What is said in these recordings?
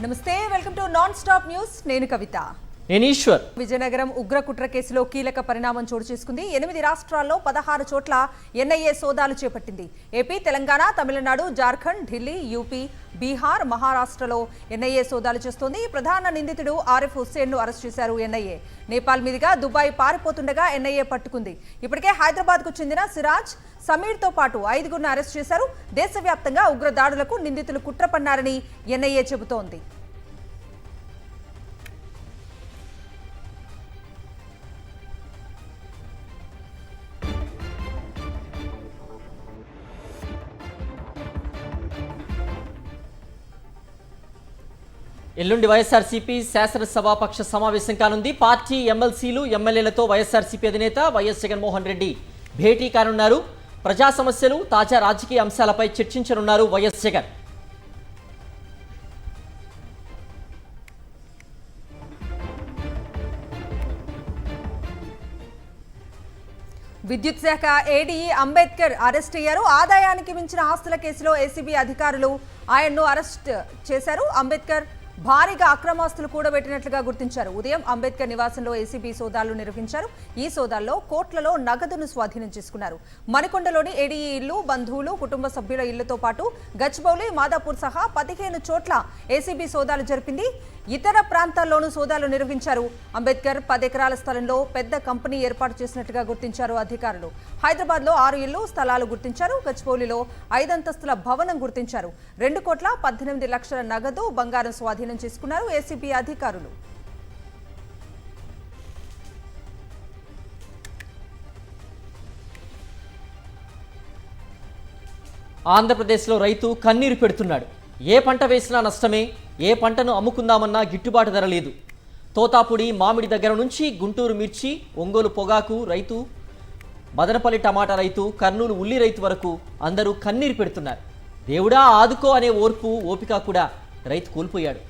నమస్తే, welcome to non stop news. నేను కవిత. నేను ఈశ్వర్. విజయనగరం ఉగ్ర కుట్ర కేసులో కీలక పరిణామం చోటు చేసుకుంది. 8 రాష్ట్రాల్లో 16 చోట్ల ఎన్ఐఏ సోదాలు చేపట్టింది. ఏపీ, తెలంగాణ, తమిళనాడు, జార్ఖండ్, ఢిల్లీ, యూపీ, బీహార్, మహారాష్ట్రలో ఎన్ఐఏ సోదాలు చేస్తోంది. ప్రధాన నిందితుడు ఆరిఫ్ హుస్సేన్ ను అరెస్ట్ చేశారు ఎన్ఐఏ. నేపాల్ మీదుగా దుబాయ్ పారిపోతుండగా ఎన్ఐఏ పట్టుకుంది. ఇప్పటికే హైదరాబాద్ కు చెందిన సిరాజ్, సమీర్ తో పాటు 5గురిని అరెస్ట్ చేశారు. దేశవ్యాప్తంగా ఉగ్ర దాడులకు నిందితులు కుట్ర పన్నారని ఎన్ఐఏ చెబుతోంది. ఎల్లుండి వైఎస్ఆర్సీపీ శాసనసభాపక్ష సమావేశం కానుంది. పార్టీ ఎమ్మెల్సీలు, ఎమ్మెల్యేలతో వైఎస్ఆర్సీపీ అధినేత వైఎస్ జగన్మోహన్ రెడ్డి భేటీ కానున్నారు. ప్రజా సమస్యలు, తాజా రాజకీయ అంశాలపై చర్చించనున్నారు వైఎస్ జగన్. విద్యుత్ శాఖ ఏడీఈ అంబేద్కర్ అరెస్ట్ అయ్యారు. ఆదాయానికి మించిన ఆస్తుల కేసులో ఏసీబీ అధికారులు ఆయన్ను అరెస్ట్ చేశారు. అంబేద్కర్ భారీగా అక్రమాస్తులు కూడబెట్టినట్లుగా గుర్తించారు. ఉదయం అంబేద్కర్ నివాసంలో ఏసీబీ సోదాలు నిర్వహించారు. ఈ సోదాల్లో కోట్లలో నగదును స్వాధీనం చేసుకున్నారు. మణికొండలోని ఏడీఈ ఇల్లు, బంధువులు, కుటుంబ సభ్యుల ఇళ్లతో పాటు గచ్చిబౌలి, మాదాపూర్ సహా 15 చోట్ల ఏసీబీ సోదాలు జరిపింది. ఇతర ప్రాంతాల్లోనూ సోదాలు నిర్వహించారు. అంబేద్కర్ 10 ఎకరాల స్థలంలో పెద్ద కంపెనీ ఏర్పాటు చేసినట్లుగా గుర్తించారు అధికారులు. హైదరాబాద్ లో 6 ఇళ్లు, స్థలాలు గుర్తించారు. గచ్చిబౌలిలో 5 అంతస్తుల భవనం గుర్తించారు. 2,18 లక్షల నగదు, బంగారం స్వాధీనం చేసుకున్నారు ఏసీబీ అధికారులు. ఆంధ్రప్రదేశ్లో రైతు కన్నీరు పెడుతున్నాడు. ఏ పంట వేసినా నష్టమే, ఏ పంటను అమ్ముకుందామన్నా గిట్టుబాటు ధర లేదు. తోతాపుడి మామిడి దగ్గర నుంచి గుంటూరు మిర్చి, ఒంగోలు పొగాకు రైతు, మదనపల్లి టమాటా రైతు, కర్నూలు ఉల్లి రైతు వరకు అందరూ కన్నీరు పెడుతున్నారు. దేవుడా ఆదుకో అనే ఓర్పు, ఓపిక కూడా రైతు కోల్పోయాడు.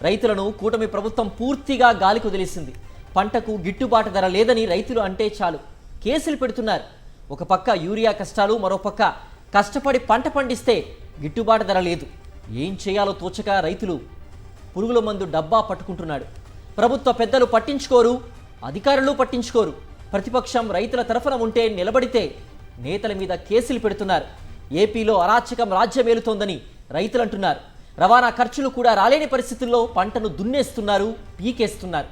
రైతులను కూటమి ప్రభుత్వం పూర్తిగా గాలికి వదిలేసింది. పంటకు గిట్టుబాటు ధర లేదని రైతులు అంటే చాలు కేసులు పెడుతున్నారు. ఒక పక్క యూరియా కష్టాలు, మరోపక్క కష్టపడి పంట పండిస్తే గిట్టుబాటు ధర లేదు. ఏం చేయాలో తోచక రైతులు పురుగుల మందు డబ్బా పట్టుకుంటున్నాడు. ప్రభుత్వ పెద్దలు పట్టించుకోరు, అధికారులు పట్టించుకోరు. ప్రతిపక్షం రైతుల తరఫున ఉంటే నిలబడితే నేతల మీద కేసులు పెడుతున్నారు. ఏపీలో అరాచకం రాజ్యమేలుతోందని రైతులు అంటున్నారు. రవాణా ఖర్చులు కూడా రాలేని పరిస్థితుల్లో పంటను దున్నేస్తున్నారు, పీకేస్తున్నారు.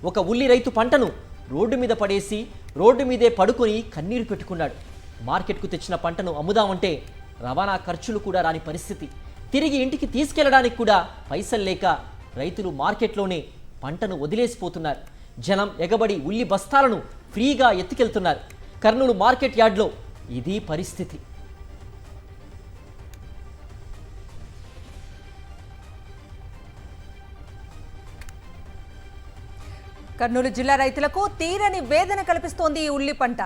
ఒక ఉల్లి రైతు పంటను రోడ్డు మీద పడేసి రోడ్డు మీదే పడుకొని కన్నీరు పెట్టుకున్నాడు. మార్కెట్కు తెచ్చిన పంటను అమ్ముదామంటే రవాణా ఖర్చులు కూడా రాని పరిస్థితి. తిరిగి ఇంటికి తీసుకెళ్లడానికి కూడా పైసలు లేక రైతులు మార్కెట్లోనే పంటను వదిలేసిపోతున్నారు. జనం ఎగబడి ఉల్లి బస్తాలను ఫ్రీగా ఎత్తుకెళ్తున్నారు. కర్నూలు మార్కెట్ యార్డ్లో ఇది పరిస్థితి. కర్నూలు జిల్లా రైతులకు తీరని వేదన కల్పిస్తోంది ఈ ఉల్లి పంట.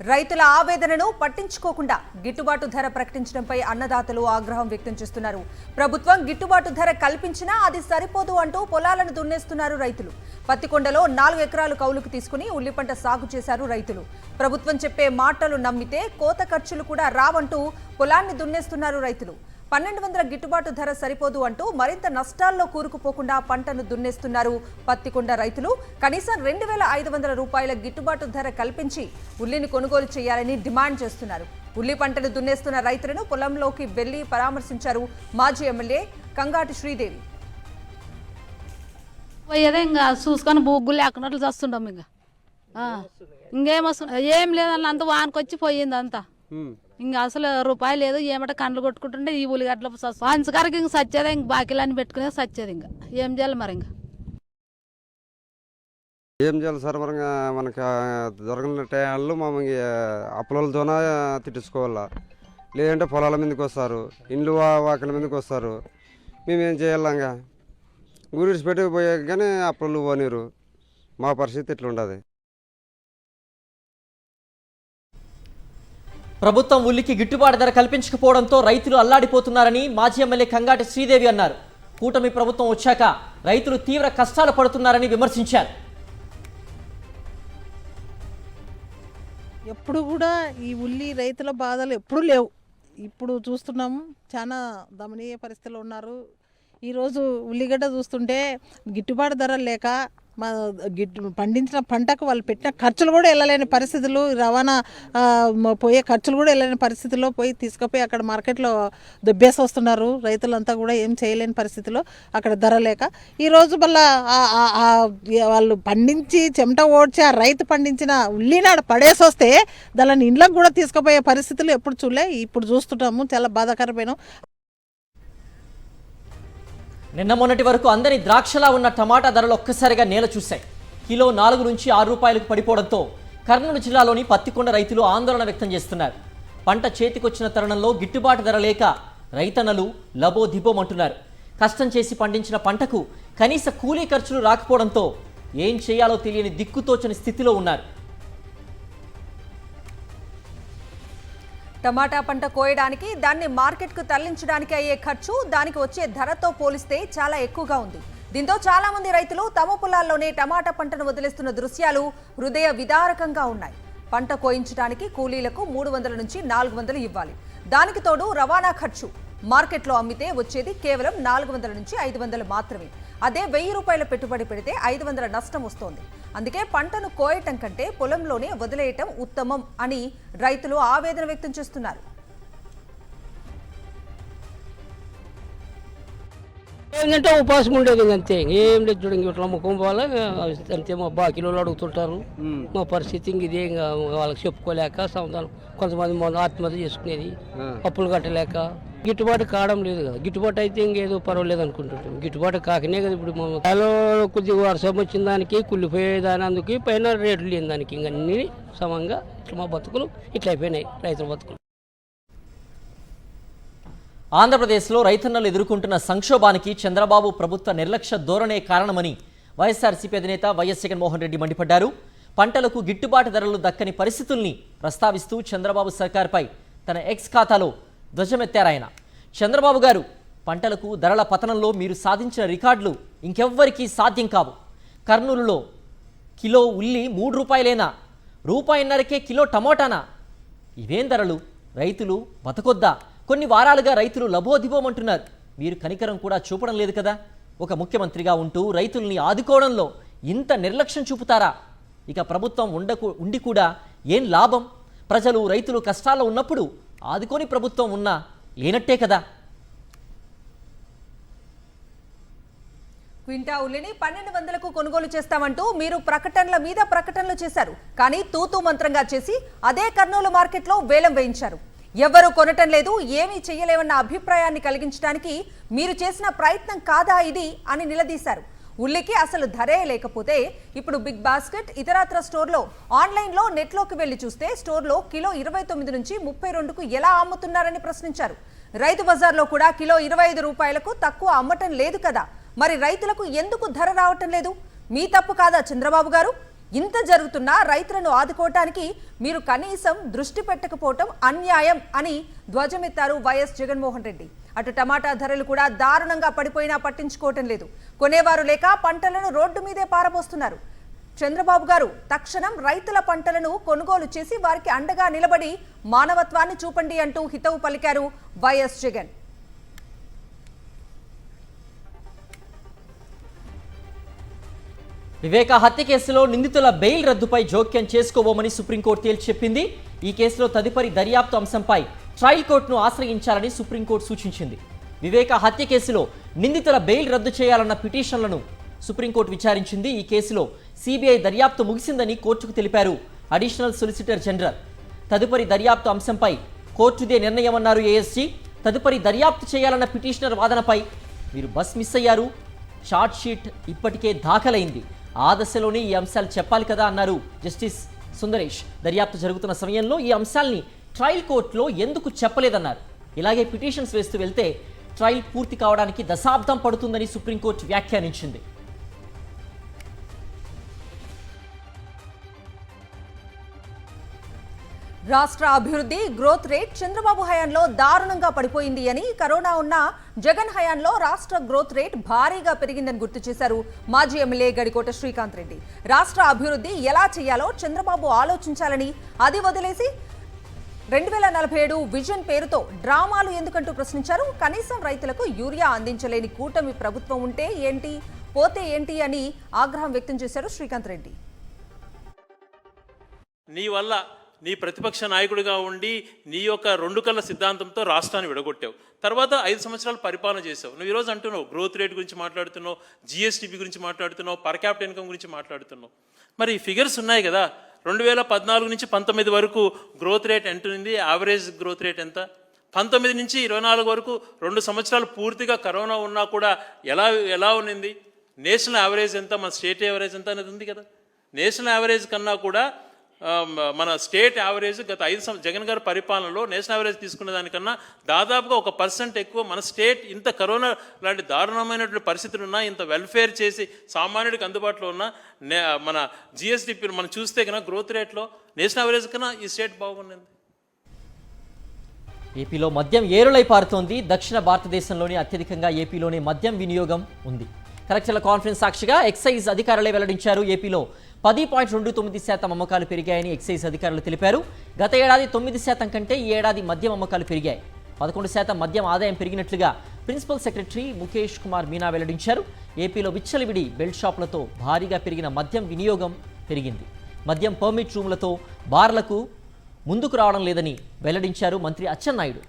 రైతుల ఆవేదనను పట్టించుకోకుండా గిట్టుబాటు ధర ప్రకటించడంపై అన్నదాతలు ఆగ్రహం వ్యక్తం చేస్తున్నారు. ప్రభుత్వం గిట్టుబాటు ధర కల్పించినా అది సరిపోదు అంటూ పొలాలను దున్నేస్తున్నారు రైతులు. పత్తికొండలో 4 ఎకరాలు కౌలుకు తీసుకుని ఉల్లి పంట సాగు చేశారు రైతులు. ప్రభుత్వం చెప్పే మాటలు నమ్మితే కోత ఖర్చులు కూడా రావంటూ పొలాన్ని దున్నేస్తున్నారు రైతులు. 1200 గిట్టుబాటు ధర సరిపోదు అంటూ మరింత నష్టాల్లో కూరుకుపోకుండా పంటను దున్నేస్తున్నారు పత్తికొండ రైతులు. కనీసం 2500 రూపాయల గిట్టుబాటు ధర కల్పించి ఉల్లిని కొనుగోలు చేయాలని డిమాండ్ చేస్తున్నారు. ఉల్లి పంటను దున్నేస్తున్న రైతులను పొలంలోకి వెళ్లి పరామర్శించారు మాజీ ఎమ్మెల్యే కంగాటి శ్రీదేవి. పోయేదే ఇంకా చూసుకొని బుగ్గులు లేకున్నట్లు చేస్తుంటాం. ఇంకేమొస్తుంది, ఏం లేదన్న అంత వానకొచ్చి పోయింది అంతా. ఇంకా అసలు రూపాయి లేదు. ఏమంట కండ్లు కొట్టుకుంటుంటే ఈ ఉల్లిగడ్డలు పంచకారకి ఇంక సచ్చేదే. ఇంక బాకీలన్నీ పెట్టుకునే సచ్చేది. ఇంకా ఏం చేయాలి మరి? ఇంకా ఏం చేయాలి సార్? మనకి దొరకని టైంలో మమ్మల్ని అప్పులతోనే తిట్టించుకోవాలా, లేదంటే పొలాల మీదకి వస్తారు, ఇండ్లు వాకిల మీదకి వస్తారు. మేమేం చేయాలంగా గురించి పెట్టి పోయాక కానీ అప్పులు పోనీరు. మా పరిస్థితి ఇట్లా ఉండదు. ప్రభుత్వం ఉల్లికి గిట్టుబాటు ధర కల్పించకపోవడంతో రైతులు అల్లాడిపోతున్నారని మాజీ ఎమ్మెల్యే కంగాటి శ్రీదేవి అన్నారు. కూటమి ప్రభుత్వం వచ్చాక రైతులు తీవ్ర కష్టాలు పడుతున్నారని విమర్శించారు. ఎప్పుడు కూడా ఈ ఉల్లి రైతుల బాధలు ఎప్పుడు లేవు. ఇప్పుడు చూస్తున్నాము, చాలా దమనీయ పరిస్థితుల్లో ఉన్నారు. ఈరోజు ఉల్లిగడ్డ చూస్తుంటే గిట్టుబాటు ధరలు లేక పండించిన పంటకు వాళ్ళు పెట్టిన ఖర్చులు కూడా వెళ్ళలేని పరిస్థితులు, రవాణా పోయే ఖర్చులు కూడా వెళ్ళలేని పరిస్థితుల్లో పోయి తీసుకుపోయి అక్కడ మార్కెట్లో దొబ్బేసి వస్తున్నారు. రైతులంతా కూడా ఏం చేయలేని పరిస్థితిలో అక్కడ ధర లేక ఈరోజు మళ్ళా వాళ్ళు పండించి చెమట ఓడ్చి ఆ రైతు పండించిన ఉల్లినాడు పడేసి వస్తే దాని ఇండ్లకు కూడా తీసుకుపోయే పరిస్థితులు ఎప్పుడు చూడలే, ఇప్పుడు చూస్తుంటాము. చాలా బాధాకరమైన. నిన్న మొన్నటి వరకు అందరి ద్రాక్షలా ఉన్న టమాటా ధరలు ఒక్కసారిగా నేల చూశాయి. కిలో 4 నుంచి 6 రూపాయలకు పడిపోవడంతో కర్నూలు జిల్లాలోని పత్తికొండ రైతులు ఆందోళన వ్యక్తం చేస్తున్నారు. పంట చేతికొచ్చిన తరుణంలో గిట్టుబాటు ధర లేక రైతన్నలు లబోదిబోమంటున్నారు. కష్టం చేసి పండించిన పంటకు కనీస కూలీ ఖర్చులు రాకపోవడంతో ఏం చేయాలో తెలియని దిక్కుతోచని స్థితిలో ఉన్నారు. టమాటా పంట కోయడానికి, దాన్ని మార్కెట్కు తరలించడానికి అయ్యే ఖర్చు దానికి వచ్చే ధరతో పోలిస్తే చాలా ఎక్కువగా ఉంది. దీంతో చాలా మంది రైతులు తమ పొలాల్లోనే టమాటా పంటను వదిలేస్తున్న దృశ్యాలు హృదయ విదారకంగా ఉన్నాయి. పంట కోయించడానికి కూలీలకు 300 నుంచి 400 ఇవ్వాలి. దానికి తోడు రవాణా ఖర్చు. మార్కెట్లో అమ్మితే వచ్చేది కేవలం 400 నుంచి 500 మాత్రమే. అదే 1000 రూపాయల పెట్టుబడి పెడితే 500 నష్టం వస్తోంది. అందుకే పంటను కోయటం కంటే పొలంలోనే వదిలేయటం ఉత్తమం అని రైతులు ఆవేదన వ్యక్తం చేస్తున్నారు. ఏంటంటే ఉపాసం ఉండేది అంతే, ఏం లేదు. చూడండి ఇట్లా ముఖం పోవాలి అంతే. మా బాకీలో అడుగుతుంటారు. మా పరిస్థితి ఇంక ఇదే, ఇంకా వాళ్ళకి చెప్పుకోలేక సమాధానం. కొంతమంది మొన్న ఆత్మహత్య చేసుకునేది, అప్పులు కట్టలేక. గిట్టుబాటు కావడం లేదు కదా. గిట్టుబాటు అయితే ఇంకేదో పర్వాలేదు అనుకుంటుంటాం. గిట్టుబాటు కాకనే కదా ఇప్పుడు కొద్దిగా వర్షం వచ్చిన దానికి కుళ్ళిపోయేదాని, అందుకు పైన రేట్లు లేని దానికి ఇంక అన్ని సమంగా ఇట్లా మా బతుకులు ఇట్లా అయిపోయినాయి, రైతుల బతుకులు. ఆంధ్రప్రదేశ్లో రైతన్నలు ఎదుర్కొంటున్న సంక్షోభానికి చంద్రబాబు ప్రభుత్వ నిర్లక్ష్య ధోరణే కారణమని వైఎస్ఆర్సీపీ అధినేత వైఎస్ జగన్మోహన్ రెడ్డి మండిపడ్డారు. పంటలకు గిట్టుబాటు ధరలు దక్కని పరిస్థితుల్ని ప్రస్తావిస్తూ చంద్రబాబు సర్కార్పై తన ఎక్స్ ఖాతాలో ధ్వజమెత్తారాయన. చంద్రబాబు గారు, పంటలకు ధరల పతనంలో మీరు సాధించిన రికార్డులు ఇంకెవ్వరికీ సాధ్యం కావు. కర్నూలులో కిలో ఉల్లి 3 రూపాయలేనా? రూపాయిన్నరకే కిలో టమోటానా? ఇవేం ధరలు? రైతులు బతకొద్దా? కొన్ని వారాలుగా రైతులు లబోదిబోమంటున్నారు. మీరు కనికరం కూడా చూపడం లేదు కదా. ఒక ముఖ్యమంత్రిగా ఉంటూ రైతుల్ని ఆదుకోవడంలో ఇంత నిర్లక్ష్యం చూపుతారా? ఇక ప్రభుత్వం ఉండి కూడా ఏం లాభం? ప్రజలు రైతులు కష్టాల్లో ఉన్నప్పుడు ఆదుకోని ప్రభుత్వం ఉన్నా లేనట్టే కదా. క్వింటా ఉల్లిని 1200కు కొనుగోలు చేస్తామంటూ మీరు ప్రకటనల మీద ప్రకటనలు చేశారు. కానీ తూతూ మంత్రంగా చేసి అదే కర్నూలు మార్కెట్లో వేలం వేయించారు. ఎవరు కొనటం లేదు, ఏమీ చెయ్యలేవన్న అభిప్రాయాన్ని కలిగించడానికి మీరు చేసిన ప్రయత్నం కాదా ఇది అని నిలదీశారు. ఉల్లికి అసలు ధరే లేకపోతే ఇప్పుడు బిగ్ బాస్కెట్, ఇతరత్ర స్టోర్లో, ఆన్లైన్లో, నెట్లోకి వెళ్లి చూస్తే స్టోర్లో కిలో 29 నుంచి 32కు ఎలా అమ్ముతున్నారని ప్రశ్నించారు. రైతు బజార్లో కూడా కిలో 25 రూపాయలకు తక్కువ అమ్మటం లేదు కదా. మరి రైతులకు ఎందుకు ధర రావటం లేదు? మీ తప్పు కాదా చంద్రబాబు గారు? ఇంత జరుగుతున్నా రైతులను ఆదుకోవటానికి మీరు కనీసం దృష్టి పెట్టకపోవటం అన్యాయం అని ధ్వజమెత్తారు వైఎస్ జగన్మోహన్ రెడ్డి. అటు టమాటా ధరలు కూడా దారుణంగా పడిపోయినా పట్టించుకోవటం లేదు. కొనేవారు లేక పంటలను రోడ్డు మీదే పారబోస్తున్నారు. చంద్రబాబు గారు తక్షణం రైతుల పంటలను కొనుగోలు చేసి వారికి అండగా నిలబడి మానవత్వాన్ని చూపండి అంటూ హితవు పలికారు వైఎస్ జగన్. వివేక హత్య కేసులో నిందితుల బెయిల్ రద్దుపై జోక్యం చేసుకోబోమని సుప్రీంకోర్టు తేల్చి చెప్పింది. ఈ కేసులో తదుపరి దర్యాప్తు అంశంపై ట్రయల్ కోర్టును ఆశ్రయించాలని సుప్రీంకోర్టు సూచించింది. వివేక హత్య కేసులో నిందితుల బెయిల్ రద్దు చేయాలన్న పిటిషన్లను సుప్రీంకోర్టు విచారించింది. ఈ కేసులో సిబిఐ దర్యాప్తు ముగిసిందని కోర్టుకు తెలిపారు అడిషనల్ సొలిసిటర్ జనరల్. తదుపరి దర్యాప్తు అంశంపై కోర్టుదే నిర్ణయమన్నారు ఏఎస్జీ. తదుపరి దర్యాప్తు చేయాలన్న పిటిషనర్ వాదనపై మీరు బస్ మిస్ అయ్యారు, ఛార్జ్ షీట్ ఇప్పటికే దాఖలైంది, ఆ దశలోనే ఈ అంశాలు చెప్పాలి కదా అన్నారు జస్టిస్ సుందరేష్. దర్యాప్తు జరుగుతున్న సమయంలో ఈ అంశాల్ని ట్రయల్ కోర్టులో ఎందుకు చెప్పలేదన్నారు. ఇలాగే పిటిషన్స్ వేస్తూ వెళ్తే ట్రయల్ పూర్తి కావడానికి దశాబ్దం పడుతుందని సుప్రీంకోర్టు వ్యాఖ్యానించింది. రాష్ట్ర అభివృద్ధి గ్రోత్ రేట్ చంద్రబాబు హయాంలో దారుణంగా పడిపోయింది అని, కరోనా ఉన్న జగన్ హయాంలో రాష్ట్ర గ్రోత్ రేట్ భారీగా పెరిగిందని గుర్తు చేశారు మాజీ ఎమ్మెల్యే గడికోట శ్రీకాంత్ రెడ్డి. రాష్ట్ర అభివృద్ధి ఎలా చేయాలో చంద్రబాబు ఆలోచించాలని, అది వదిలేసి 2047 విజన్ పేరుతో డ్రామాలు ఎందుకంటూ ప్రశ్నించారు. కనీసం రైతులకు యూరియా అందించలేని కూటమి ప్రభుత్వం ఉంటే ఏంటి, పోతే ఏంటి అని ఆగ్రహం వ్యక్తం చేశారు శ్రీకాంత్ రెడ్డి. నీ వల్ల నీ ప్రతిపక్ష నాయకుడిగా ఉండి నీ యొక్క 2 కళ్ళ సిద్ధాంతంతో రాష్ట్రాన్ని విడగొట్టావు. తర్వాత 5 సంవత్సరాలు పరిపాలన చేసావు. నువ్వు ఈరోజు అంటున్నావు గ్రోత్ రేట్ గురించి మాట్లాడుతున్నావు, జిఎస్టీపీ గురించి మాట్లాడుతున్నావు, పర్ క్యాపిటల్ ఇన్కమ్ గురించి మాట్లాడుతున్నావు. మరి ఫిగర్స్ ఉన్నాయి కదా, 2014 నుంచి 19 వరకు గ్రోత్ రేట్ ఎంత ఉంది, యావరేజ్ గ్రోత్ రేట్ ఎంత? 19 నుంచి 24 వరకు 2 సంవత్సరాలు పూర్తిగా కరోనా ఉన్నా కూడా ఎలా ఉన్నింది? నేషనల్ యావరేజ్ ఎంత, మన స్టేట్ యావరేజ్ ఎంత అనేది ఉంది కదా. నేషనల్ యావరేజ్ కన్నా కూడా మన స్టేట్ యావరేజ్ గత 5 జగన్ గారి పరిపాలనలో నేషనల్ యావరేజ్ తీసుకునే దానికన్నా దాదాపుగా 1% ఎక్కువ మన స్టేట్. ఇంత కరోనా లాంటి దారుణమైనటువంటి పరిస్థితులు ఉన్నా, ఇంత వెల్ఫేర్ చేసి సామాన్యుడికి అందుబాటులో ఉన్న మన జిఎస్డిపి మనం చూస్తే కన్నా గ్రోత్ రేట్లో నేషనల్ యావరేజ్ కన్నా ఈ స్టేట్ బాగుంది. ఏపీలో మద్యం ఏరులై పారుతోంది. దక్షిణ భారతదేశంలోని అత్యధికంగా ఏపీలోనే మద్యం వినియోగం ఉంది. కలెక్టర్ల కాన్ఫరెన్స్ సాక్షిగా ఎక్సైజ్ అధికారులే వెల్లడించారు. ఏపీలో 10.29% అమ్మకాలు పెరిగాయని ఎక్సైజ్ అధికారులు తెలిపారు. గత ఏడాది 9% కంటే ఈ ఏడాది మద్యం అమ్మకాలు పెరిగాయి. 11% మద్యం ఆదాయం పెరిగినట్లుగా ప్రిన్సిపల్ సెక్రటరీ ముఖేష్ కుమార్ మీనా వెల్లడించారు. ఏపీలో విచ్చలవిడి బెల్ట్ షాపులతో భారీగా పెరిగిన మద్యం వినియోగం పెరిగింది. మద్యం పర్మిట్ రూములతో బార్లకు ముందుకు రావడం లేదని వెల్లడించారు మంత్రి అచ్చెన్నాయుడు.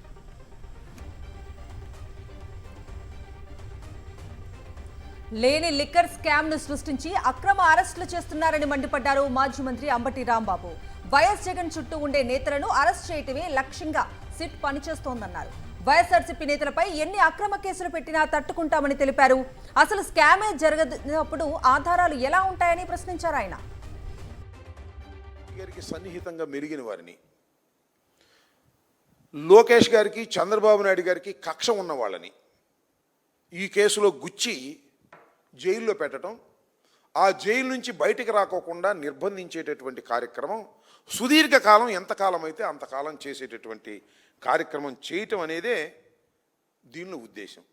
లేని లిక్కర్ స్కామ్ ను సృష్టించి అక్రమ అరెస్టులు చేస్తున్నారని మండిపడ్డారు మాజీ మంత్రి అంబటి రాంబాబు. వైఎస్ జగన్ చుట్టూ ఉండే నేతలను అరెస్ట్ చేయటమే లక్ష్యంగా సిట్ పనిచేస్తోందన్నారు. వైఎస్ఆర్సీపీ నేతలపై ఎన్ని అక్రమ కేసులు పెట్టినా తట్టుకుంటామని తెలిపారు. అసలు స్కామే జరగనప్పుడు ఆధారాలు ఎలా ఉంటాయని ప్రశ్నించారు ఆయన. సన్నిహితంగా మెలిగిన వారిని, లోకేష్ గారికి చంద్రబాబు నాయుడు గారికి కక్ష ఉన్న వాళ్ళని ఈ కేసులో గుచ్చి జైల్లో పెట్టడం, ఆ జైలు నుంచి బయటికి రాకోకుండా నిర్బంధించేటటువంటి కార్యక్రమం సుదీర్ఘకాలం, ఎంతకాలం అయితే అంతకాలం చేసేటటువంటి కార్యక్రమం చేయటం అనేదే దీనిలో ఉద్దేశం.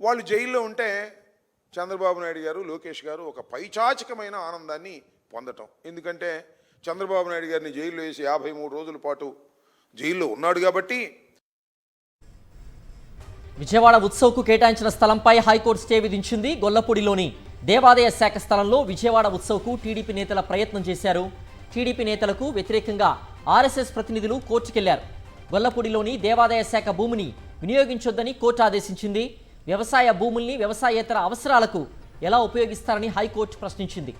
వాళ్ళు జైల్లో ఉంటే చంద్రబాబు నాయుడు గారు, లోకేష్ గారు ఒక పైచాచికమైన ఆనందాన్ని పొందటం. ఎందుకంటే చంద్రబాబు నాయుడు గారిని జైల్లో వేసి 53 రోజుల పాటు జైల్లో ఉన్నాడు కాబట్టి. విజయవాడ ఉత్సవ్కు కేటాయించిన స్థలంపై హైకోర్టు స్టే విధించింది. గొల్లపూడిలోని దేవాదాయ శాఖ స్థలంలో విజయవాడ ఉత్సవ్కు టీడీపీ నేతల ప్రయత్నం చేశారు. టీడీపీ నేతలకు వ్యతిరేకంగా ఆర్ఎస్ఎస్ ప్రతినిధులు కోర్టుకెళ్లారు. గొల్లపూడిలోని దేవాదాయ శాఖ భూమిని వినియోగించొద్దని కోర్టు ఆదేశించింది. వ్యవసాయ భూముల్ని వ్యవసాయేతర అవసరాలకు ఎలా ఉపయోగిస్తారని హైకోర్టు ప్రశ్నించింది.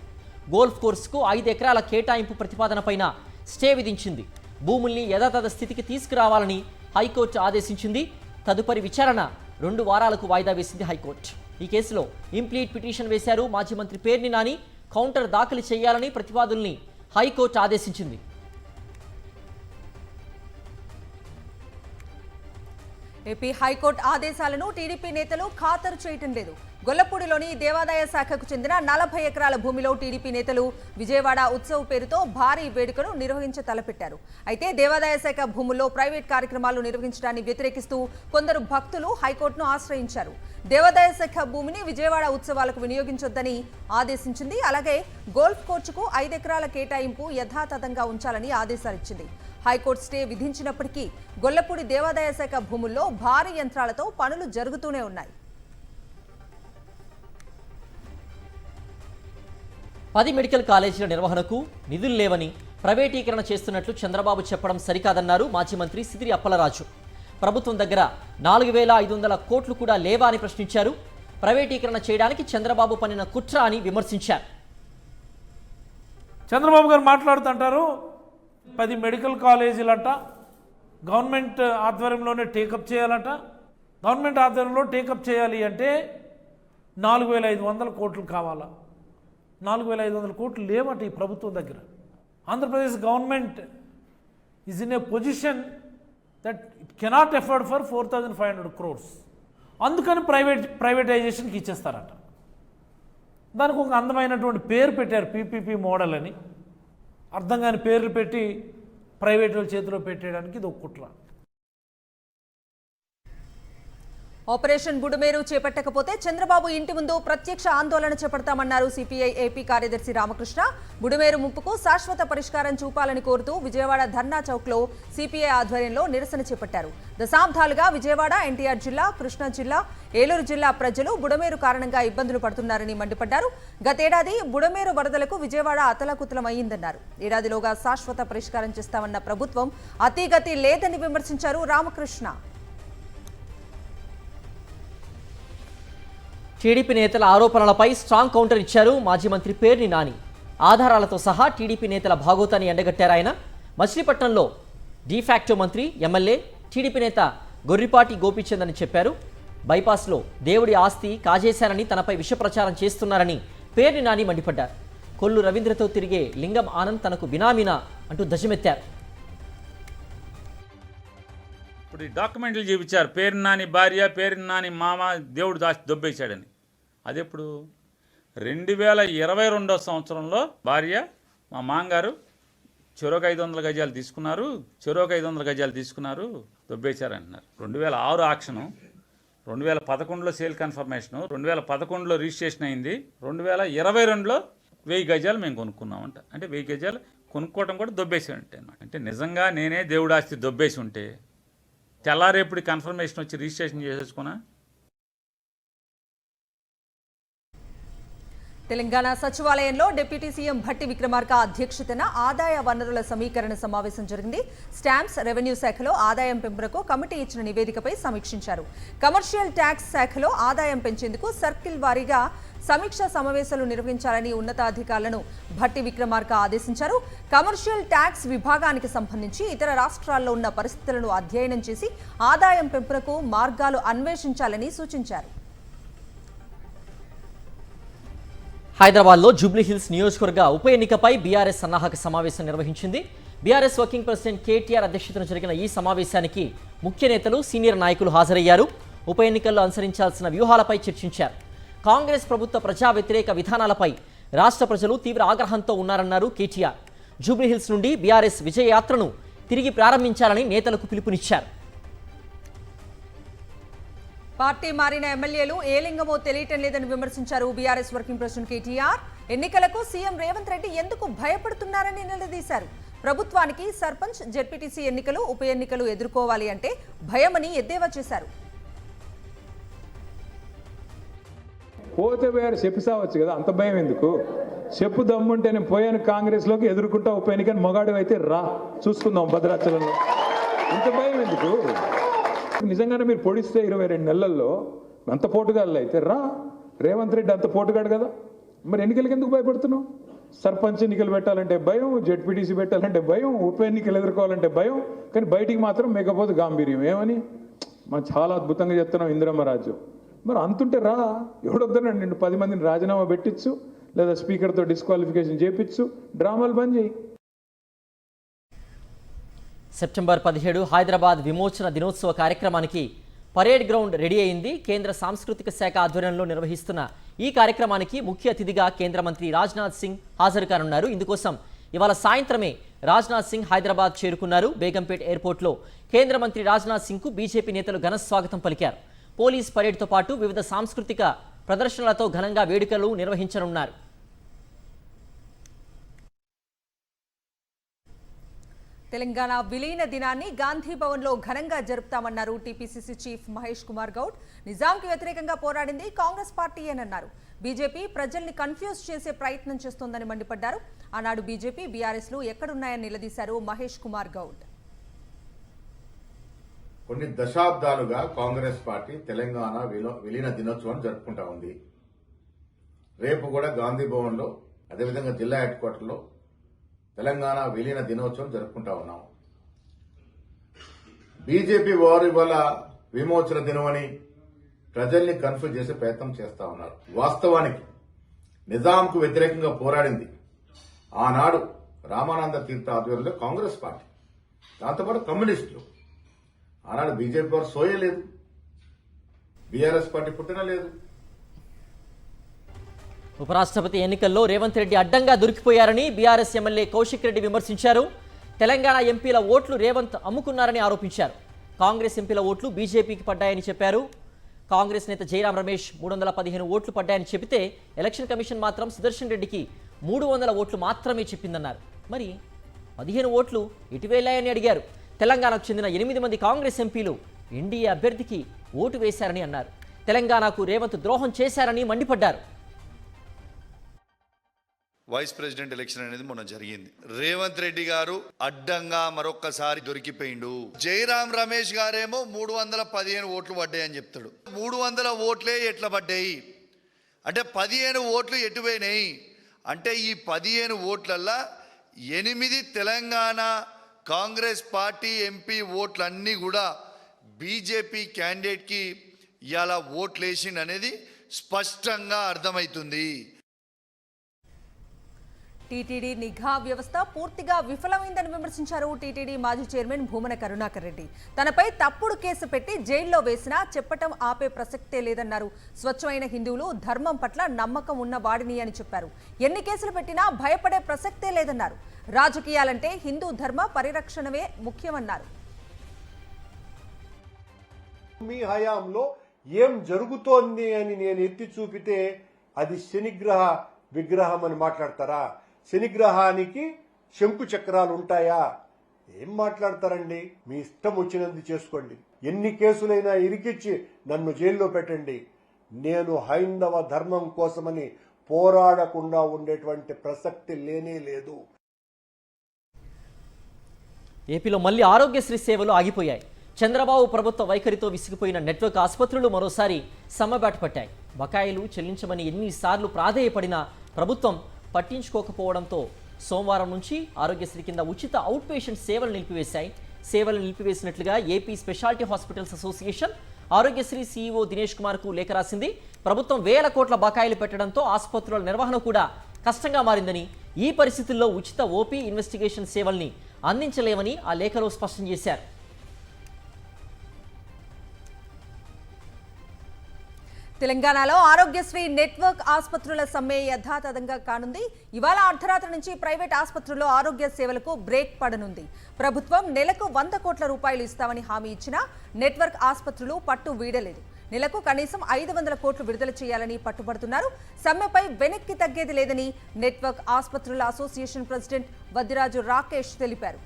గోల్ఫ్ కోర్సుకు 5 ఎకరాల కేటాయింపు ప్రతిపాదనపైన స్టే విధించింది. భూముల్ని యథాతథ స్థితికి తీసుకురావాలని హైకోర్టు ఆదేశించింది. తదుపరి విచారణ 2 వారాలకు వాయిదా వేసింది హైకోర్టు. ఈ కేసులో ఇంప్లీట్ పిటిషన్ వేశారు మాజీ మంత్రి పేర్ని నాని. కౌంటర్ దాఖలు చేయాలని ప్రతివాదుల్ని హైకోర్టు ఆదేశించింది. ఏపీ హైకోర్టు ఆదేశాలను టీడీపీ నేతలు ఖాతరు చేయటం లేదు. గొల్లపూడిలోని దేవాదాయ శాఖకు చెందిన 40 ఎకరాల భూమిలో టీడీపీ నేతలు విజయవాడ ఉత్సవ్ పేరుతో భారీ వేడుకను నిర్వహించ తలపెట్టారు. అయితే దేవాదాయ శాఖ భూముల్లో ప్రైవేట్ కార్యక్రమాలు నిర్వహించడాన్ని వ్యతిరేకిస్తూ కొందరు భక్తులు హైకోర్టును ఆశ్రయించారు. దేవాదాయ శాఖ భూమిని విజయవాడ ఉత్సవాలకు వినియోగించొద్దని ఆదేశించింది. అలాగే గోల్ఫ్ కోర్సుకు 5 ఎకరాల కేటాయింపు యథాతథంగా ఉంచాలని ఆదేశాలిచ్చింది. హైకోర్టు స్టే విధించినప్పటికీ గొల్లపూడి దేవాదాయ శాఖ భూముల్లో భారీ యంత్రాలతో పనులు జరుగుతూనే ఉన్నాయి. 10 మెడికల్ కాలేజీల నిర్వహణకు నిధులు లేవని ప్రైవేటీకరణ చేస్తున్నట్లు చంద్రబాబు చెప్పడం సరికాదన్నారు మాజీ మంత్రి సిదిరి అప్పలరాజు. ప్రభుత్వం దగ్గర 4,500 కోట్లు కూడా లేవా అని ప్రశ్నించారు. ప్రైవేటీకరణ చేయడానికి చంద్రబాబు పన్నిన కుట్ర అని విమర్శించారు. చంద్రబాబు గారు మాట్లాడుతుంటారు 10 మెడికల్ కాలేజీలంట గవర్నమెంట్ ఆధ్వర్యంలోనే టేకప్ చేయాలంట. గవర్నమెంట్ ఆధ్వర్యంలో టేకప్ చేయాలి అంటే 4,500 కోట్లు కావాలా? 4,500 కోట్లు లేవట ఈ ప్రభుత్వం దగ్గర. Andhra Pradesh government is in a position that it cannot afford for 4,500 crores. అందుకని ప్రైవేటైజేషన్కి ఇచ్చేస్తారట. దానికి ఒక అందమైనటువంటి పేరు పెట్టారు, పీపీపీ మోడల్ అని. అర్థం కాని పేర్లు పెట్టి ప్రైవేట్ వాళ్ళ చేతిలో పెట్టేయడానికి ఇది ఒక కుట్ర. ఆపరేషన్ బుడమేరు చేపట్టకపోతే చంద్రబాబు ఇంటి ముందు ప్రత్యక్ష ఆందోళన చేపడతామన్నారు సిపిఐ ఏపీ కార్యదర్శి రామకృష్ణ. బుడమేరు ముప్పుకు శాశ్వత పరిష్కారం చూపాలని కోరుతూ విజయవాడ ధర్నా చౌక్లో సిపిఐ ఆధ్వర్యంలో నిరసన చేపట్టారు. దశాబ్దాలుగా విజయవాడ, ఎన్టీఆర్ జిల్లా, కృష్ణా జిల్లా, ఏలూరు జిల్లా ప్రజలు బుడమేరు కారణంగా ఇబ్బందులు పడుతున్నారని మండిపడ్డారు. గతేడాది బుడమేరు వరదలకు విజయవాడ అతలాకుతలమయ్యిందన్నారు. ఏడాదిలోగా శాశ్వత పరిష్కారం చేస్తామన్న ప్రభుత్వం అతిగతి లేదని విమర్శించారు రామకృష్ణ. టీడీపీ నేతల ఆరోపణలపై స్ట్రాంగ్ కౌంటర్ ఇచ్చారు మాజీ మంత్రి పేర్ని నాని. ఆధారాలతో సహా టీడీపీ నేతల భాగోతాన్ని ఎండగట్టారు ఆయన. మచిలీపట్నంలో డీఫాక్టో మంత్రి, ఎమ్మెల్యే, టీడీపీ నేత గొర్రిపాటి గోపీచంద్ అని చెప్పారు. బైపాస్లో దేవుడి ఆస్తి కాజేశారని తనపై విష ప్రచారం చేస్తున్నారని పేర్ని నాని మండిపడ్డారు. కొల్లు రవీంద్రతో తిరిగే లింగం ఆనంద్ తనకు బినామీనా అంటూ ధ్వజమెత్తారు. ఇప్పుడు ఈ డాక్యుమెంట్లు చూపించారు, పేరు నాని భార్య, పేరు నాని మామ దేవుడు దాచి దొబ్బేశాడని. అది ఎప్పుడు 2022 సంవత్సరంలో భార్య మా మామగారు చెరోక 500 గజాలు తీసుకున్నారు, చెరోక 500 గజాలు తీసుకున్నారు, దొబ్బేశారంటున్నారు. 2006 ఆక్షను, 2011లో సేల్ కన్ఫర్మేషను, 2011లో రిజిస్ట్రేషన్ అయింది, 2022లో 1000 గజాలు మేము కొనుక్కున్నామంట. అంటే 1000 గజాలు కొనుక్కోవడం కూడా దొబ్బేసి ఉంటే అన్నమాట. అంటే నిజంగా నేనే దేవుడు ఆస్తి దొబ్బేసి ఉంటే తెల్లారేపుడి కన్ఫర్మేషన్ వచ్చి రిజిస్ట్రేషన్ చేసేసుకున్నా. తెలంగాణ సచివాలయంలో డిప్యూటీ సీఎం భట్టి విక్రమార్క అధ్యక్షతన ఆదాయ వనరుల సమీకరణ సమావేశం జరిగింది. స్టాంప్స్, రెవెన్యూ శాఖలో ఆదాయం పెంపునకు కమిటీ ఇచ్చిన నివేదికపై సమీక్షించారు. కమర్షియల్ ట్యాక్స్ శాఖలో ఆదాయం పెంచేందుకు సర్కిల్ వారీగా సమీక్షా సమావేశాలు నిర్వహించాలని ఉన్నతాధికారులను భట్టి విక్రమార్క ఆదేశించారు. కమర్షియల్ ట్యాక్స్ విభాగానికి సంబంధించి ఇతర రాష్ట్రాల్లో ఉన్న పరిస్థితులను అధ్యయనం చేసి ఆదాయం పెంపునకు మార్గాలు అన్వేషించాలని సూచించారు. హైదరాబాద్లో జూబ్లీహిల్స్ నియోజకవర్గ ఉప ఎన్నికపై బీఆర్ఎస్ సన్నాహక సమావేశం నిర్వహించింది. బీఆర్ఎస్ వర్కింగ్ ప్రెసిడెంట్ కేటీఆర్ అధ్యక్షతన జరిగిన ఈ సమావేశానికి ముఖ్య నేతలు, సీనియర్ నాయకులు హాజరయ్యారు. ఉప ఎన్నికల్లో అనుసరించాల్సిన వ్యూహాలపై చర్చించారు. కాంగ్రెస్ ప్రభుత్వ ప్రజా వ్యతిరేక విధానాలపై రాష్ట్ర ప్రజలు తీవ్ర ఆగ్రహంతో ఉన్నారన్నారు కేటీఆర్. జూబ్లీహిల్స్ నుండి బీఆర్ఎస్ విజయయాత్రను తిరిగి ప్రారంభించాలని నేతలకు పిలుపునిచ్చారు. పార్టీ మారిన ఎమ్మెల్యేలు ఏ లింగమో తెలియటం లేదని విమర్శించారు బీఆర్ఎస్ వర్కింగ్ ప్రెసిడెంట్ కేటీఆర్. ఎన్నికలకు సీఎం రేవంత్ రెడ్డి ఎందుకు భయపడుతున్నారని నిలదీశారు. ప్రభుత్వానికి సర్పంచ్, జెడ్పీటీసీ ఎన్నికలు, ఉప ఎన్నికలు ఎదుర్కోవాలి అంటే భయమని ఎద్దేవా చేశారు. పోతే వేరు చెప్పిసావచ్చు కదా, అంత భయం ఎందుకు? చెప్పు దమ్ముంటే నేను పోయాను కాంగ్రెస్లోకి, ఎదుర్కొంటా ఉప ఎన్నికని మగాడు అయితే రా చూసుకుందాం భద్రాచలంలో. ఇంత భయం ఎందుకు? నిజంగానే మీరు పొడిస్తే 22 నెలల్లో అంత పోటుగాళ్ళు అయితే రా. రేవంత్ రెడ్డి అంత పోటుగాడు కదా, మరి ఎన్నికలకి ఎందుకు భయపడుతున్నావు? సర్పంచ్ ఎన్నికలు పెట్టాలంటే భయం, జెడ్పీటీసీ పెట్టాలంటే భయం, ఉప ఎన్నికలు ఎదుర్కోవాలంటే భయం, కానీ బయటికి మాత్రం మేకపోతే గాంభీర్యం. ఏమని మనం చాలా అద్భుతంగా చెప్తున్నాం ఇందిరమ్మ రాజ్యం. మరి అంతుంటే రా, ఎవడొద్దనండి నిన్ను 10 మందిని రాజీనామా పెట్టించు, లేదా స్పీకర్తో డిస్క్వాలిఫికేషన్ చేయించు, డ్రామాలు బంద్ చేయి. సెప్టెంబర్ 17 హైదరాబాద్ విమోచన దినోత్సవ కార్యక్రమానికి పరేడ్ గ్రౌండ్ రెడీ అయింది. కేంద్ర సాంస్కృతిక శాఖ ఆధ్వర్యంలో నిర్వహిస్తున్న ఈ కార్యక్రమానికి ముఖ్య అతిథిగా కేంద్ర మంత్రి రాజ్నాథ్ సింగ్ హాజరు కానున్నారు. ఇందుకోసం ఇవాళ సాయంత్రమే రాజ్నాథ్ సింగ్ హైదరాబాద్ చేరుకున్నారు. బేగంపేట్ ఎయిర్పోర్ట్లో కేంద్ర మంత్రి రాజ్నాథ్ సింగ్కు బీజేపీ నేతలు ఘన స్వాగతం పలికారు. పోలీస్ పరేడ్తో పాటు వివిధ సాంస్కృతిక ప్రదర్శనలతో ఘనంగా వేడుకలు నిర్వహించనున్నారు. తెలంగాణ విలీన దినాన్ని గాంధీ భవన్లో ఘనంగా జరుపుతామన్నారు టీపీసీసీ చీఫ్ మహేష్ కుమార్ గౌడ్. నిజాంకి వ్యతిరేకంగా పోరాడింది కాంగ్రెస్ పార్టీయేనన్నారు. బీజేపీ ప్రజల్ని కన్ఫ్యూజ్ చేసే ప్రయత్నం చేస్తోందని మండిపడ్డారు. ఆనాడు బీజేపీ, బీఆర్ఎస్లు ఎక్కడున్నాయని నిలదీశారు మహేష్ కుమార్ గౌడ్. కొన్ని దశాబ్దాలుగా కాంగ్రెస్ పార్టీ తెలంగాణ విలీన దినోత్సవం జరుపుకుంటా ఉంది. రేపు కూడా గాంధీ భవన్లో, అదేవిధంగా జిల్లా హెడ్ క్వార్టర్లో తెలంగాణ విలీన దినోత్సవం జరుపుకుంటా ఉన్నాం. బీజేపీ వారు ఇవాళ విమోచన దినమని ప్రజల్ని కన్ఫ్యూజ్ చేసే ప్రయత్నం చేస్తా ఉన్నారు. వాస్తవానికి నిజాంకు వ్యతిరేకంగా పోరాడింది ఆనాడు రామానంద తీర్థ ఆధ్వర్యంలో కాంగ్రెస్ పార్టీ, దాంతోపాటు కమ్యూనిస్టులు. ఆనాడు బీజేపీ వారు సోయలేదు, బీఆర్ఎస్ పార్టీ పుట్టిన లేదు. ఉపరాష్ట్రపతి ఎన్నికల్లో రేవంత్ రెడ్డి అడ్డంగా దొరికిపోయారని బీఆర్ఎస్ ఎమ్మెల్యే కౌశిక్ రెడ్డి విమర్శించారు. తెలంగాణ ఎంపీల ఓట్లు రేవంత్ అమ్ముకున్నారని ఆరోపించారు. కాంగ్రెస్ ఎంపీల ఓట్లు బీజేపీకి పడ్డాయని చెప్పారు. కాంగ్రెస్ నేత జయరాం రమేష్ 315 ఓట్లు పడ్డాయని చెబితే ఎలక్షన్ కమిషన్ మాత్రం సుదర్శన్ రెడ్డికి 300 ఓట్లు మాత్రమే చెప్పిందన్నారు. మరి 15 ఓట్లు ఎటు వెళ్ళాయని అడిగారు. తెలంగాణకు చెందిన 8 మంది కాంగ్రెస్ ఎంపీలు ఎన్డీఏ అభ్యర్థికి ఓటు వేశారని అన్నారు. తెలంగాణకు రేవంత్ ద్రోహం చేశారని మండిపడ్డారు. వైస్ ప్రెసిడెంట్ ఎలక్షన్ అనేది మొన్న జరిగింది. రేవంత్ రెడ్డి గారు అడ్డంగా మరొక్కసారి దొరికిపోయిండు. జయరాం రమేష్ గారేమో 315 ఓట్లు పడ్డాయి అని చెప్తాడు. 300 ఓట్లే ఎట్లా పడ్డాయి అంటే 15 ఓట్లు ఎటు పోయినాయి అంటే ఈ 15 ఓట్లల్లా 8 తెలంగాణ కాంగ్రెస్ పార్టీ ఎంపీ ఓట్లన్నీ కూడా బీజేపీ క్యాండిడేట్కి ఇలా ఓట్లు వేసిండు అనేది స్పష్టంగా అర్థమవుతుంది. టీటీడీ నిఘా వ్యవస్థ పూర్తిగా విఫలమైందని విమర్శించారు టీటీడీ మాజీ చైర్మన్ భూమన కరుణాకర్ రెడ్డి. తనపై తప్పుడు కేసు పెట్టి జైల్లో వేసినా చెప్పటం ఆపే ప్రసక్తే లేదన్నారు. స్వచ్ఛమైన హిందువులు ధర్మం పట్ల నమ్మకం ఉన్న వాడిని అని చెప్పారు. ఎన్ని కేసులు పెట్టినా భయపడే ప్రసక్తే లేదన్నారు. రాజకీయాలంటే హిందూ ధర్మ పరిరక్షణమే ముఖ్యమన్నారు. మీ హయాంలో ఏం జరుగుతోంది అని నేను ఎత్తి చూపితే అది శనిగ్రహ విగ్రహం అని మాట్లాడతారా? శనిగ్రహానికి శంకు చక్రాలు ఉంటాయా? ఏం మాట్లాడతారండి? మీ ఇష్టం వచ్చినందుకు చేసుకోండి. ఎన్ని కేసులైనా ఇరికిచ్చి నన్ను జైల్లో పెట్టండి. నేను హైందవ ధర్మం కోసమని పోరాడకుండా ఉండేటువంటి ప్రసక్తి లేనే లేదు. ఏపీలో మళ్ళీ ఆరోగ్యశ్రీ సేవలు ఆగిపోయాయి. చంద్రబాబు ప్రభుత్వ వైఖరితో విసిగిపోయిన నెట్వర్క్ ఆసుపత్రులు మరోసారి సమ్మబాటు పట్టాయి. బకాయిలు చెల్లించమని ఎన్నిసార్లు ప్రాధేయపడినా ప్రభుత్వం పట్టించుకోకపోవడంతో సోమవారం నుంచి ఆరోగ్యశ్రీ కింద ఉచిత అవుట్ పేషెంట్ సేవలు నిలిపివేశాయి. సేవలు నిలిపివేసినట్లుగా AP speciality hospitals association Aarogyasri CEO Dinesh కుమార్కు లేఖ రాసింది. ప్రభుత్వం వేల కోట్ల బకాయిలు పెట్టడంతో ఆసుపత్రుల నిర్వహణ కూడా కష్టంగా మారిందని, ఈ పరిస్థితుల్లో ఉచిత ఓపీ ఇన్వెస్టిగేషన్ సేవల్ని అందించలేమని ఆ లేఖలో స్పష్టం చేశారు. తెలంగాణలో ఆరోగ్యశ్రీ నెట్వర్క్ ఆసుపత్రుల సమ్మె యథాతథంగా కానుంది. ఇవాళ అర్ధరాత్రి నుంచి ప్రైవేట్ ఆసుపత్రుల్లో ఆరోగ్య సేవలకు బ్రేక్ పడనుంది. ప్రభుత్వం నెలకు 100 కోట్ల రూపాయలు ఇస్తామని హామీ ఇచ్చినా నెట్వర్క్ ఆసుపత్రులు పట్టు వీడలేదు. నెలకు కనీసం 500 కోట్లు విడుదల చేయాలని పట్టుబడుతున్నారు. సమ్మెపై వెనక్కి తగ్గేది లేదని నెట్వర్క్ ఆసుపత్రుల అసోసియేషన్ ప్రెసిడెంట్ వద్దిరాజు రాకేష్ తెలిపారు.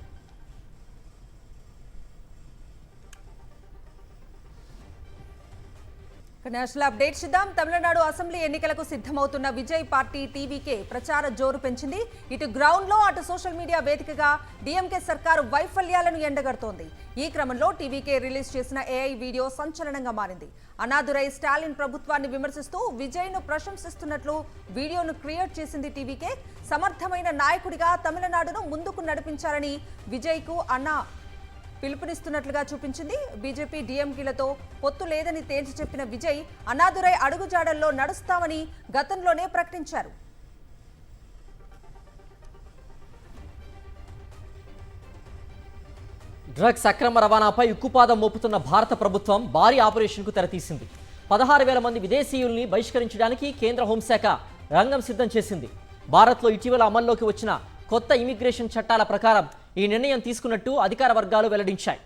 నేషనల్ అప్డేట్ చూద్దాం. తమిళనాడు అసెంబ్లీ ఎన్నికలకు సిద్ధమవుతున్న విజయ్ పార్టీ టీవీకే ప్రచార జోరు పెంచింది. ఇటు గ్రౌండ్ లో అటు సోషల్ మీడియా వేదికగా డీఎంకే సర్కారు వైఫల్యాలను ఎండగడుతోంది. ఈ క్రమంలో టీవీకే రిలీజ్ చేసిన ఏఐ వీడియో సంచలనంగా మారింది. అన్నాదురై స్టాలిన్ ప్రభుత్వాన్ని విమర్శిస్తూ విజయ్ ను ప్రశంసిస్తున్నట్లు వీడియోను క్రియేట్ చేసింది టీవీకే. సమర్థమైన నాయకుడిగా తమిళనాడును ముందుకు నడిపించాలని విజయ్ కు అన్నా పిలుపునిస్తున్నట్లుగా చూపించింది. బీజేపీ డీఎంకేలతో పొత్తు లేదని తేల్చి చెప్పిన విజయ్ అన్నాదురై అడుగుజాడల్లో నడుస్తామని గతంలోనే ప్రకటించారు. డ్రగ్స్ అక్రమ రవాణాపై ఉక్కుపాదం మోపుతున్న భారత ప్రభుత్వం భారీ ఆపరేషన్కు తెరతీసింది. 16,000 మంది విదేశీయుల్ని బహిష్కరించడానికి కేంద్ర హోంశాఖ రంగం సిద్ధం చేసింది. భారత్లో ఇటీవల అమల్లోకి వచ్చిన కొత్త ఇమిగ్రేషన్ చట్టాల ప్రకారం ఈ నిర్ణయం తీసుకున్నట్టు అధికార వర్గాలు వెల్లడించాయి.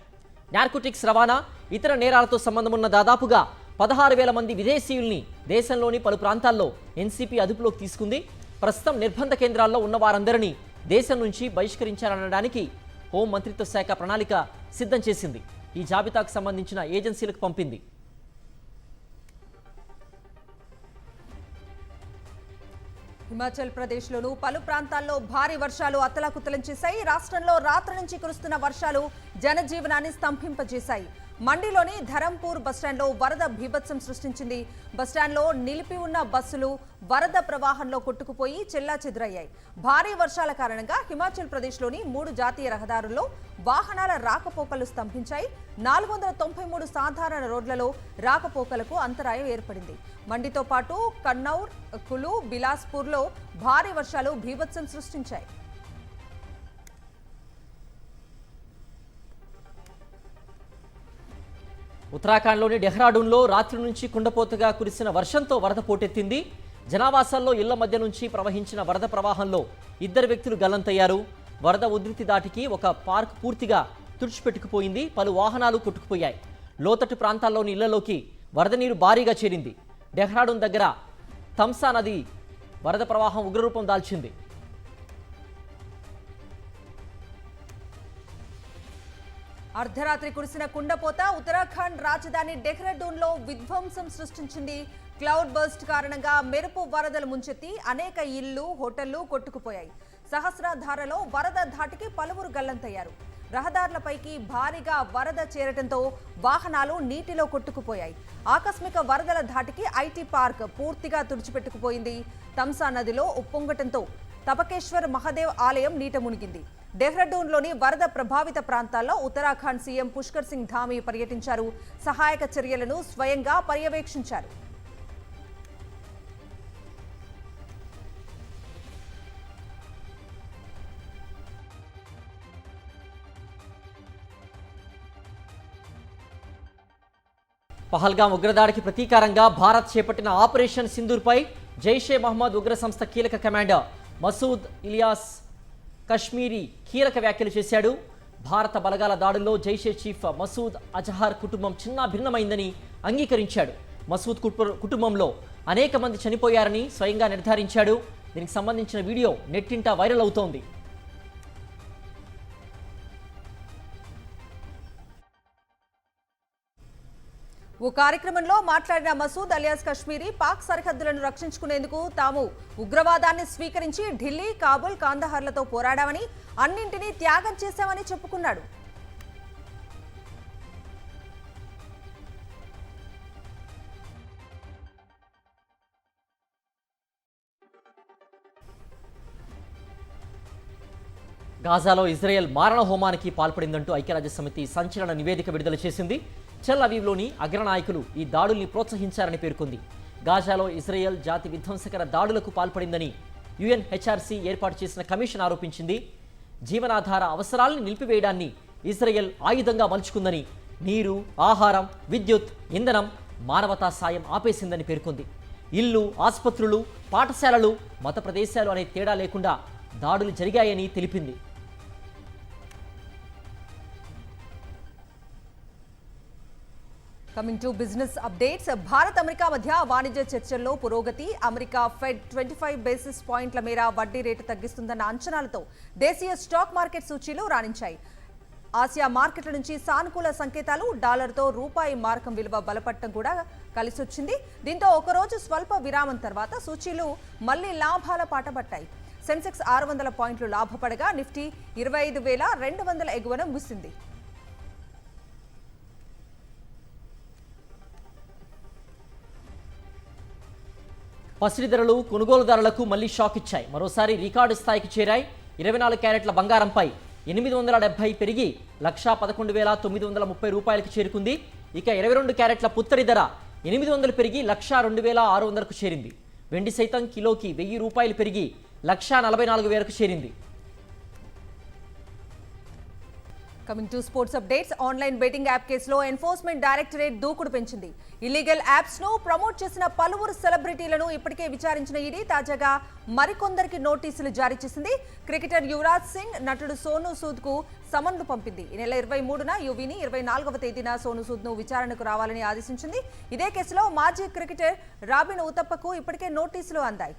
నార్కోటిక్స్ రవాణా, ఇతర నేరాలతో సంబంధమున్న దాదాపుగా 16,000 మంది విదేశీయుల్ని దేశంలోని పలు ప్రాంతాల్లో ఎన్సీపీ అదుపులోకి తీసుకుంది. ప్రస్తుతం నిర్బంధ కేంద్రాల్లో ఉన్న వారందరినీ దేశం నుంచి బహిష్కరించాలనడానికి హోం మంత్రిత్వ శాఖ ప్రణాళిక సిద్ధం చేసింది. ఈ జాబితాకు సంబంధించిన ఏజెన్సీలకు పంపింది. హిమాచల్ ప్రదేశ్లోనూ పలు ప్రాంతాల్లో భారీ వర్షాలు అతలాకుతలం చేశాయి. రాష్ట్రంలో రాత్రి నుంచి కురుస్తున్న వర్షాలు జనజీవనాన్ని స్తంభింపజేశాయి. మండిలోని ధరంపూర్ బస్టాండ్లో వరద బీభత్సం సృష్టించింది. బస్టాండ్లో నిలిపి ఉన్న బస్సులు వరద ప్రవాహంలో కొట్టుకుపోయి చెల్లాచెదురయ్యాయి. భారీ వర్షాల కారణంగా హిమాచల్ ప్రదేశ్లోని 3 జాతీయ రహదారుల్లో వాహనాల రాకపోకలు స్తంభించాయి. 493 సాధారణ రోడ్లలో రాకపోకలకు అంతరాయం ఏర్పడింది. మండితో పాటు కన్నౌర్, కులు, బిలాస్పూర్లో భారీ వర్షాలు బీభత్సం సృష్టించాయి. ఉత్తరాఖండ్లోని డెహ్రాడూన్లో రాత్రి నుంచి కుండపోతగా కురిసిన వర్షంతో వరద పోటెత్తింది. జనావాసాల్లో ఇళ్ల మధ్య నుంచి ప్రవహించిన వరద ప్రవాహంలో 2 వ్యక్తులు గల్లంతయ్యారు. వరద ఉధృతి దాటికి ఒక పార్క్ పూర్తిగా తుడిచిపెట్టుకుపోయింది. పలు వాహనాలు కొట్టుకుపోయాయి. లోతట్టు ప్రాంతాల్లోని ఇళ్లలోకి వరద నీరు భారీగా చేరింది. డెహ్రాడూన్ దగ్గర థమ్సా నది వరద ప్రవాహం ఉగ్రరూపం దాల్చింది. అర్ధరాత్రి కురిసిన కుండపోత ఉత్తరాఖండ్ రాజధాని డెహ్రాడూన్లో విధ్వంసం సృష్టించింది. క్లౌడ్ బర్స్ట్ కారణంగా మెరుపు వరదలు ముంచెత్తి అనేక ఇళ్లు, హోటళ్లు కొట్టుకుపోయాయి. సహస్రధారలో వరద ధాటికి పలువురు గల్లంతయ్యారు. రహదారులపైకి భారీగా వరద చేరటంతో వాహనాలు నీటిలో కొట్టుకుపోయాయి. ఆకస్మిక వరదల ధాటికి ఐటీ పార్క్ పూర్తిగా తుడిచిపెట్టుకుపోయింది. థమ్సా నదిలో ఉప్పొంగటంతో తపకేశ్వర్ మహాదేవ్ ఆలయం నీట మునిగింది. డెహ్రాడూన్లోని వరద ప్రభావిత ప్రాంతాల్లో ఉత్తరాఖండ్ సీఎం పుష్కర్ సింగ్ ధామీ పర్యటించారు. సహాయక చర్యలను స్వయంగా పర్యవేక్షించారు. పహల్గాం ఉగ్రదాడికి ప్రతీకారంగా భారత్ చేపట్టిన ఆపరేషన్ సింధూర్పై జైషే మహమ్మద్ ఉగ్ర సంస్థ కీలక కమాండర్ మసూద్ ఇలియాస్ కశ్మీరీ కీలక వ్యాఖ్యలు చేశాడు. భారత బలగాల దాడుల్లో జైషే చీఫ్ మసూద్ అజహర్ కుటుంబం చిన్న భిన్నమైందని అంగీకరించాడు. మసూద్ కుటుంబంలో అనేక మంది చనిపోయారని స్వయంగా నిర్ధారించాడు. దీనికి సంబంధించిన వీడియో నెట్టింట వైరల్ అవుతోంది. ఓ కార్యక్రమంలో మాట్లాడిన మసూద్ అలియాస్ కశ్మీరీ పాక్ సరిహద్దులను రక్షించుకునేందుకు తాము ఉగ్రవాదాన్ని స్వీకరించి ఢిల్లీ, కాబూల్, కాందహార్లతో పోరాడామని, అన్నింటినీ త్యాగం చేశామని చెప్పుకున్నాడు. గాజాలో ఇజ్రాయెల్ మారణ హోమానికి పాల్పడిందంటూ ఐక్యరాజ్యసమితి సంచలన నివేదిక విడుదల చేసింది. టెల్ అవీవ్లోని అగ్రనాయకులు ఈ దాడుల్ని ప్రోత్సహించారని పేర్కొంది. గాజాలో ఇజ్రాయెల్ జాతి విధ్వంసకర దాడులకు పాల్పడిందని యుఎన్హెచ్ఆర్సీ ఏర్పాటు చేసిన కమిషన్ ఆరోపించింది. జీవనాధార అవసరాలను నిలిపివేయడాన్ని ఇజ్రాయెల్ ఆయుధంగా మలుచుకుందని, నీరు, ఆహారం, విద్యుత్, ఇంధనం, మానవతా సాయం ఆపేసిందని పేర్కొంది. ఇల్లు, ఆసుపత్రులు, పాఠశాలలు, మత ప్రదేశాలు అనే తేడా లేకుండా దాడులు జరిగాయని తెలిపింది. Coming to business updates. Bharat America మధ్య వాణిజ్య చర్చల్లో పురోగతి. అమెరికా ఫెడ్ 25 బేసిస్ పాయింట్ల మేర వడ్డీ రేటు తగ్గిస్తుందన్న అంచనాలతో దేశీయ స్టాక్ మార్కెట్ సూచీలు రాణించాయి. ఆసియా మార్కెట్ల నుంచి సానుకూల సంకేతాలు. డాలర్తో రూపాయి మారకం విలువ బలపడటం కూడా కలిసొచ్చింది. దీంతో ఒకరోజు స్వల్ప విరామం తర్వాత సూచీలు మళ్లీ లాభాల పాట పట్టాయి. సెన్సెక్స్ 600 పాయింట్లు లాభపడగా నిఫ్టీ 25,200 ఎగువన ముగిసింది. పసిడి ధరలు కొనుగోలుదారులకు మళ్లీ షాక్ ఇచ్చాయి. మరోసారి రికార్డు స్థాయికి చేరాయి. 24 క్యారెట్ల బంగారంపై 870 పెరిగి 1,11,930 రూపాయలకు చేరుకుంది. ఇక 22 క్యారెట్ల పుత్తడి ధర 800 పెరిగి 1,02,600కు చేరింది. వెండి సైతం కిలోకి 1,000 రూపాయలు పెరిగి 1,44,000కు చేరింది. Coming to sports updates. Online betting app కేసులో ఎన్ఫోర్స్మెంట్ డైరెక్టరేట్ దూకుడు పెంచింది. ఇల్లీగల్ యాప్స్ ను ప్రమోట్ చేసిన పలువురు సెలబ్రిటీలను ఇప్పటికే విచారించిన ఈడీ తాజాగా మరికొందరికి నోటీసులు జారీ చేసింది. క్రికెటర్ యువరాజ్ సింగ్, నటుడు సోనూ సూద్ కు సమన్లు పంపింది. ఈ నెల 23న యువీని, 24వ తేదీన సోనూ సూద్ ను విచారణకు రావాలని ఆదేశించింది. ఇదే కేసులో మాజీ క్రికెటర్ రాబిన్ ఉతప్పకు ఇప్పటికే నోటీసులు అందాయి.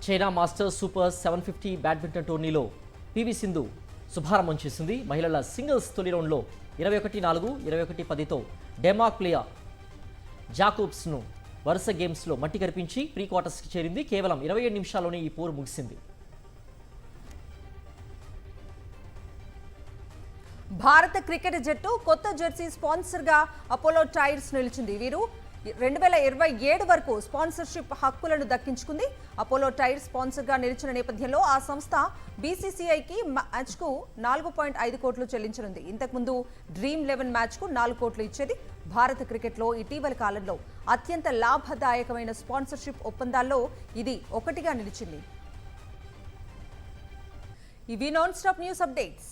చైనా మాస్టర్స్ సూపర్ 750 బ్యాడ్మింటన్ టోర్నీలో పివి సింధు శుభారంభం చేసింది. మహిళల సింగిల్స్ తొలి రౌండ్లో 21-4, 21-10తో డెన్మార్క్ ప్లేయర్ జాకోబ్స్ను వరుస గేమ్స్లో మట్టి కరిపించి ప్రీ క్వార్టర్స్కి చేరింది. కేవలం 27 నిమిషాల్లోనే ఈ పోరు ముగిసింది. భారత క్రికెట్ జట్టు కొత్త జెర్సీ స్పాన్సర్గా అపోలో టైర్స్ నిలిచింది. వీరు 2027 వరకు స్పాన్సర్షిప్ హక్కులను దక్కించుకుంది. అపోలో టైర్ స్పాన్సర్గా నిలిచిన నేపథ్యంలో ఆ సంస్థ బీసీసీఐకి మ్యాచ్కు 4.5 కోట్లు చెల్లించనుంది. ఇంతకుముందు డ్రీమ్ 11 మ్యాచ్కు 4 కోట్లు ఇచ్చేది. భారత క్రికెట్లో ఇటీవల కాలంలో అత్యంత లాభదాయకమైన స్పాన్సర్షిప్ ఒప్పందాల్లో ఇది ఒకటిగా నిలిచింది. ఇవి నాన్ స్టాప్ న్యూస్ అప్డేట్స్.